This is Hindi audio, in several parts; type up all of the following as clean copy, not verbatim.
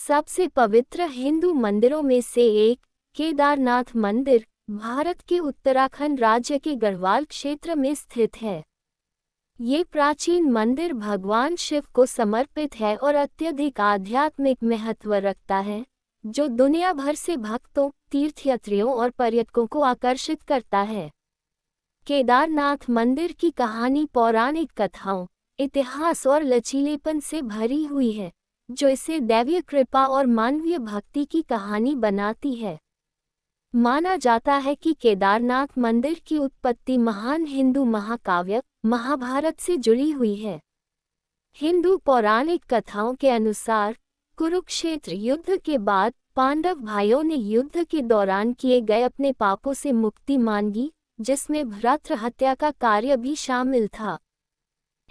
सबसे पवित्र हिंदू मंदिरों में से एक केदारनाथ मंदिर भारत के उत्तराखंड राज्य के गढ़वाल क्षेत्र में स्थित है। ये प्राचीन मंदिर भगवान शिव को समर्पित है और अत्यधिक आध्यात्मिक महत्व रखता है, जो दुनिया भर से भक्तों, तीर्थयात्रियों और पर्यटकों को आकर्षित करता है। केदारनाथ मंदिर की कहानी पौराणिक कथाओं, इतिहास और लचीलेपन से भरी हुई है, जो इसे दैवीय कृपा और मानवीय भक्ति की कहानी बनाती है। माना जाता है कि केदारनाथ मंदिर की उत्पत्ति महान हिंदू महाकाव्य महाभारत से जुड़ी हुई है। हिंदू पौराणिक कथाओं के अनुसार कुरुक्षेत्र युद्ध के बाद पांडव भाइयों ने युद्ध के दौरान किए गए अपने पापों से मुक्ति मांगी, जिसमें भ्रातृ हत्या का कार्य भी शामिल था।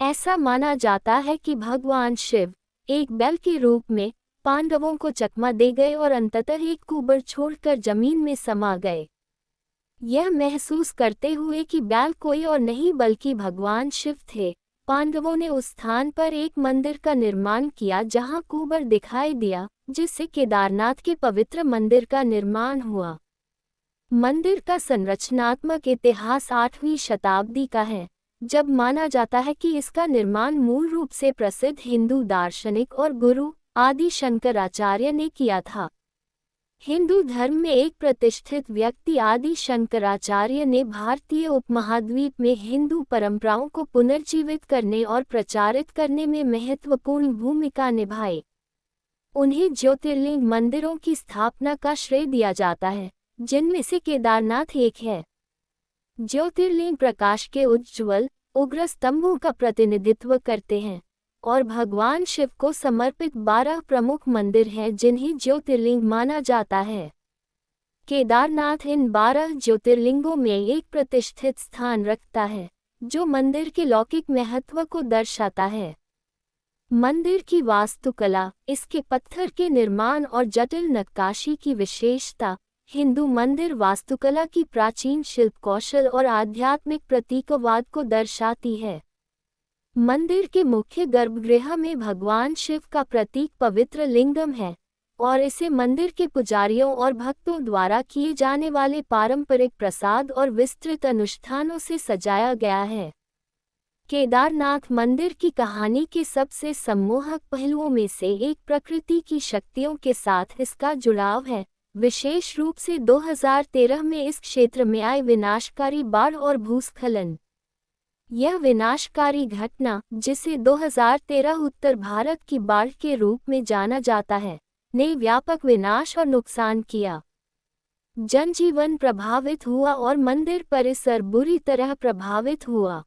ऐसा माना जाता है कि भगवान शिव एक बैल के रूप में पांडवों को चकमा दे गए और अंततः एक कुबर छोड़कर जमीन में समा गए। यह महसूस करते हुए कि बैल कोई और नहीं बल्कि भगवान शिव थे, पांडवों ने उस स्थान पर एक मंदिर का निर्माण किया जहां कुबर दिखाई दिया, जिससे केदारनाथ के पवित्र मंदिर का निर्माण हुआ। मंदिर का संरचनात्मक इतिहास 8वीं शताब्दी का है, जब माना जाता है कि इसका निर्माण मूल रूप से प्रसिद्ध हिंदू दार्शनिक और गुरु आदि शंकराचार्य ने किया था। हिंदू धर्म में एक प्रतिष्ठित व्यक्ति आदि शंकराचार्य ने भारतीय उपमहाद्वीप में हिंदू परंपराओं को पुनर्जीवित करने और प्रचारित करने में महत्वपूर्ण भूमिका निभाई। उन्हें ज्योतिर्लिंग मंदिरों की स्थापना का श्रेय दिया जाता है, जिनमें से केदारनाथ एक है। ज्योतिर्लिंग प्रकाश के उज्ज्वल उग्र स्तंभों का प्रतिनिधित्व करते हैं और भगवान शिव को समर्पित 12 प्रमुख मंदिर हैं जिन्हें ज्योतिर्लिंग माना जाता है। केदारनाथ इन 12 ज्योतिर्लिंगों में एक प्रतिष्ठित स्थान रखता है, जो मंदिर के लौकिक महत्व को दर्शाता है। मंदिर की वास्तुकला, इसके पत्थर के निर्माण और जटिल नक्काशी की विशेषता हिंदू मंदिर वास्तुकला की प्राचीन शिल्प कौशल और आध्यात्मिक प्रतीकवाद को दर्शाती है। मंदिर के मुख्य गर्भगृह में भगवान शिव का प्रतीक पवित्र लिंगम है और इसे मंदिर के पुजारियों और भक्तों द्वारा किए जाने वाले पारंपरिक प्रसाद और विस्तृत अनुष्ठानों से सजाया गया है। केदारनाथ मंदिर की कहानी के सबसे सम्मोहक पहलुओं में से एक प्रकृति की शक्तियों के साथ इसका जुड़ाव है, विशेष रूप से 2013 में इस क्षेत्र में आए विनाशकारी बाढ़ और भूस्खलन। यह विनाशकारी घटना, जिसे 2013 उत्तर भारत की बाढ़ के रूप में जाना जाता है, ने व्यापक विनाश और नुकसान किया। जनजीवन प्रभावित हुआ और मंदिर परिसर बुरी तरह प्रभावित हुआ।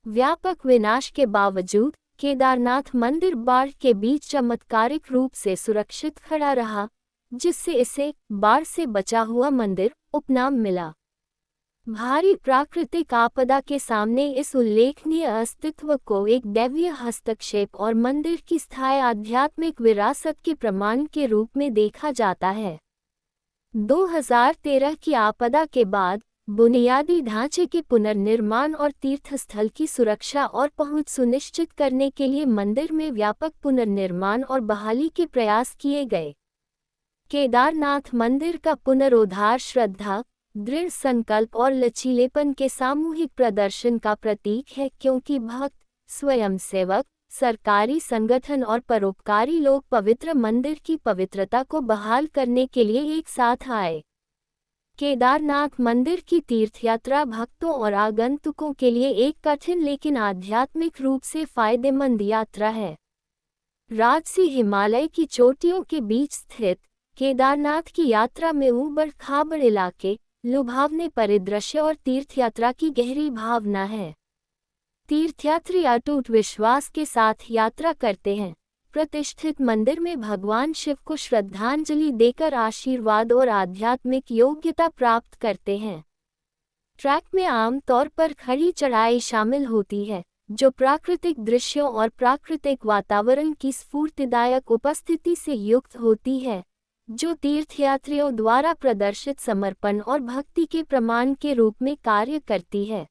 व्यापक विनाश के बावजूद केदारनाथ मंदिर बाढ़ के बीच चमत्कारिक रूप से सुरक्षित खड़ा रहा, जिससे इसे बाढ़ से बचा हुआ मंदिर उपनाम मिला। भारी प्राकृतिक आपदा के सामने इस उल्लेखनीय अस्तित्व को एक दैवीय हस्तक्षेप और मंदिर की स्थायी आध्यात्मिक विरासत के प्रमाण के रूप में देखा जाता है। 2013 की आपदा के बाद बुनियादी ढांचे के पुनर्निर्माण और तीर्थस्थल की सुरक्षा और पहुंच सुनिश्चित करने के लिए मंदिर में व्यापक पुनर्निर्माण और बहाली के प्रयास किए गए। केदारनाथ मंदिर का पुनरोद्धार श्रद्धा, दृढ़ संकल्प और लचीलेपन के सामूहिक प्रदर्शन का प्रतीक है, क्योंकि भक्त, स्वयंसेवक, सरकारी संगठन और परोपकारी लोग पवित्र मंदिर की पवित्रता को बहाल करने के लिए एक साथ आए। केदारनाथ मंदिर की तीर्थयात्रा भक्तों और आगंतुकों के लिए एक कठिन लेकिन आध्यात्मिक रूप से फायदेमंद यात्रा है। राजसी हिमालय की चोटियों के बीच स्थित केदारनाथ की यात्रा में ऊबड़-खाबड़ इलाके, लुभावने परिदृश्य और तीर्थयात्रा की गहरी भावना है। तीर्थयात्री अटूट विश्वास के साथ यात्रा करते हैं, प्रतिष्ठित मंदिर में भगवान शिव को श्रद्धांजलि देकर आशीर्वाद और आध्यात्मिक योग्यता प्राप्त करते हैं। ट्रैक में आमतौर पर खड़ी चढ़ाई शामिल होती है, जो प्राकृतिक दृश्यों और प्राकृतिक वातावरण की स्फूर्तिदायक उपस्थिति से युक्त होती है, जो तीर्थयात्रियों द्वारा प्रदर्शित समर्पण और भक्ति के प्रमाण के रूप में कार्य करती है।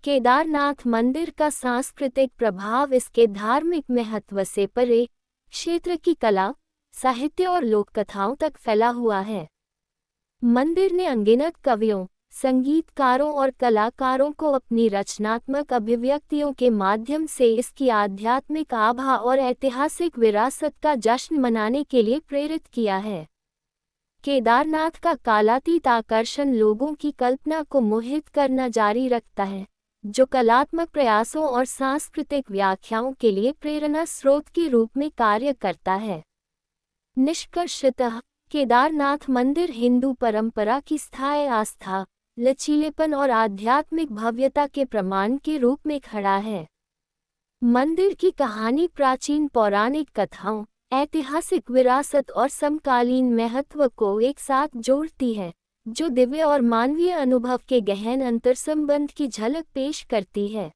केदारनाथ मंदिर का सांस्कृतिक प्रभाव इसके धार्मिक महत्व से परे क्षेत्र की कला, साहित्य और लोक कथाओं तक फैला हुआ है। मंदिर ने अनगिनत कवियों, संगीतकारों और कलाकारों को अपनी रचनात्मक अभिव्यक्तियों के माध्यम से इसकी आध्यात्मिक आभा और ऐतिहासिक विरासत का जश्न मनाने के लिए प्रेरित किया है। केदारनाथ का कालातीत आकर्षण लोगों की कल्पना को मोहित करना जारी रखता है, जो कलात्मक प्रयासों और सांस्कृतिक व्याख्याओं के लिए प्रेरणा स्रोत के रूप में कार्य करता है। निष्कर्षतः, केदारनाथ मंदिर हिंदू परंपरा की स्थायी आस्था, लचीलेपन और आध्यात्मिक भव्यता के प्रमाण के रूप में खड़ा है। मंदिर की कहानी प्राचीन पौराणिक कथाओं, ऐतिहासिक विरासत और समकालीन महत्व को एक साथ जोड़ती है, जो दिव्य और मानवीय अनुभव के गहन अंतर्संबंध की झलक पेश करती है।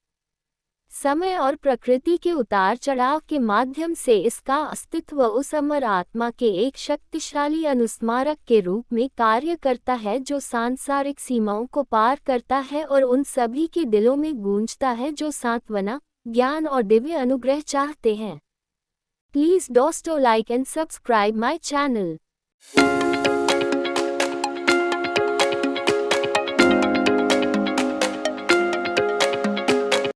समय और प्रकृति के उतार चढ़ाव के माध्यम से इसका अस्तित्व उस अमर आत्मा के एक शक्तिशाली अनुस्मारक के रूप में कार्य करता है जो सांसारिक सीमाओं को पार करता है और उन सभी के दिलों में गूंजता है जो सांत्वना, ज्ञान और दिव्य अनुग्रह चाहते हैं। Please do like and subscribe my channel.